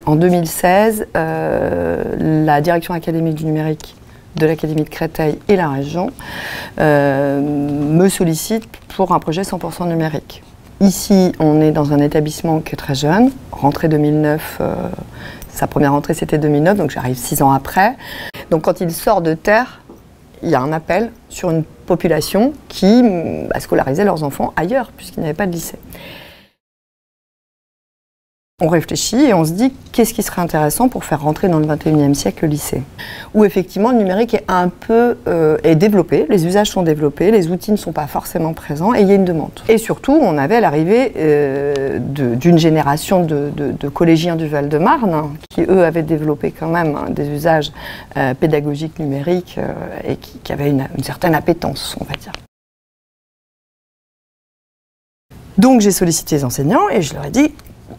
En 2016, la direction académique du numérique de l'Académie de Créteil et la région me sollicitent pour un projet 100% numérique. Ici, on est dans un établissement qui est très jeune, rentrée 2009, sa première rentrée c'était 2009, donc j'arrive 6 ans après. Donc quand il sort de terre, il y a un appel sur une population qui scolarisait leurs enfants ailleurs, puisqu'ils n'avaient pas de lycée. On réfléchit et on se dit qu'est-ce qui serait intéressant pour faire rentrer dans le 21e siècle le lycée, où effectivement le numérique est un peu développé, les usages sont développés, les outils ne sont pas forcément présents et il y a une demande. Et surtout, on avait à l'arrivée d'une génération de collégiens du Val-de-Marne qui eux avaient développé quand même des usages pédagogiques numériques et qui avaient une certaine appétence, on va dire. Donc j'ai sollicité les enseignants et je leur ai dit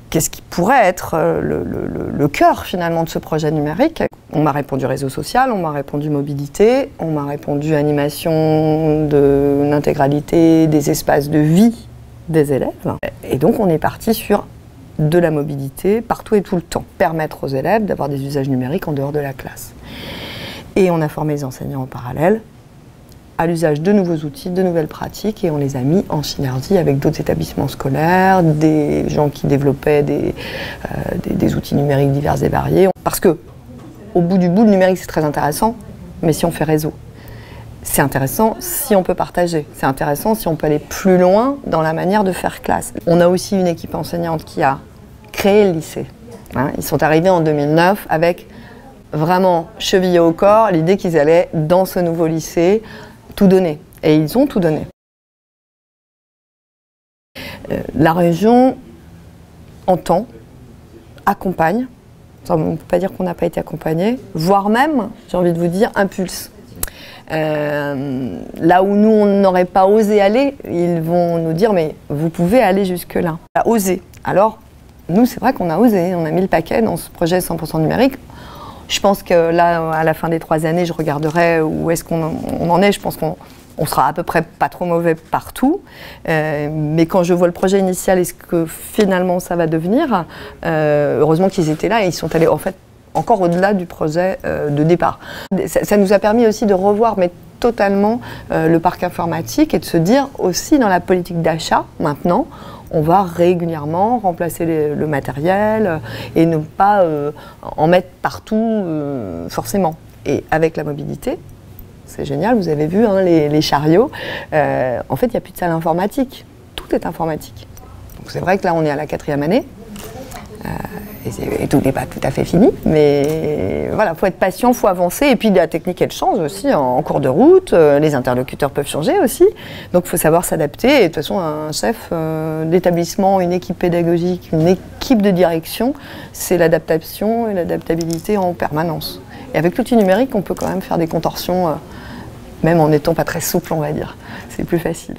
qu'est-ce qui pourrait être le cœur finalement de ce projet numérique. On m'a répondu réseau social, on m'a répondu mobilité, on m'a répondu animation de l'intégralité des espaces de vie des élèves. Et donc on est parti sur de la mobilité partout et tout le temps. Permettre aux élèves d'avoir des usages numériques en dehors de la classe. Et on a formé les enseignants en parallèle à l'usage de nouveaux outils, de nouvelles pratiques, et on les a mis en synergie avec d'autres établissements scolaires, des gens qui développaient des outils numériques divers et variés. Parce que, au bout du bout, le numérique c'est très intéressant, mais si on fait réseau, c'est intéressant si on peut partager, c'est intéressant si on peut aller plus loin dans la manière de faire classe. On a aussi une équipe enseignante qui a créé le lycée. Ils sont arrivés en 2009 avec vraiment chevillé au corps l'idée qu'ils allaient, dans ce nouveau lycée, tout donner. Et ils ont tout donné. La région entend, accompagne, on ne peut pas dire qu'on n'a pas été accompagné, voire même, j'ai envie de vous dire, impulse. Là où nous, on n'aurait pas osé aller, ils vont nous dire, mais vous pouvez aller jusque-là. Oser. Alors, nous, c'est vrai qu'on a osé, on a mis le paquet dans ce projet 100% numérique. Je pense que là, à la fin des 3 années, je regarderai où est-ce qu'on en est. Je pense qu'on sera à peu près pas trop mauvais partout. Mais quand je vois le projet initial et ce que finalement ça va devenir, heureusement qu'ils étaient là et ils sont allés en fait encore au-delà du projet de départ. Ça nous a permis aussi de revoir mais totalement le parc informatique et de se dire aussi dans la politique d'achat maintenant, on va régulièrement remplacer le matériel et ne pas en mettre partout forcément. Et avec la mobilité, c'est génial, vous avez vu les chariots, en fait il n'y a plus de salle informatique, tout est informatique. Donc c'est vrai que là on est à la 4e année, et tout n'est pas tout à fait fini, mais voilà, il faut être patient, il faut avancer, et puis la technique elle change aussi en cours de route, les interlocuteurs peuvent changer aussi, donc il faut savoir s'adapter, et de toute façon un chef d'établissement, une équipe pédagogique, une équipe de direction, c'est l'adaptation et l'adaptabilité en permanence. Et avec l'outil numérique, on peut quand même faire des contorsions, même en n'étant pas très souple, on va dire, c'est plus facile.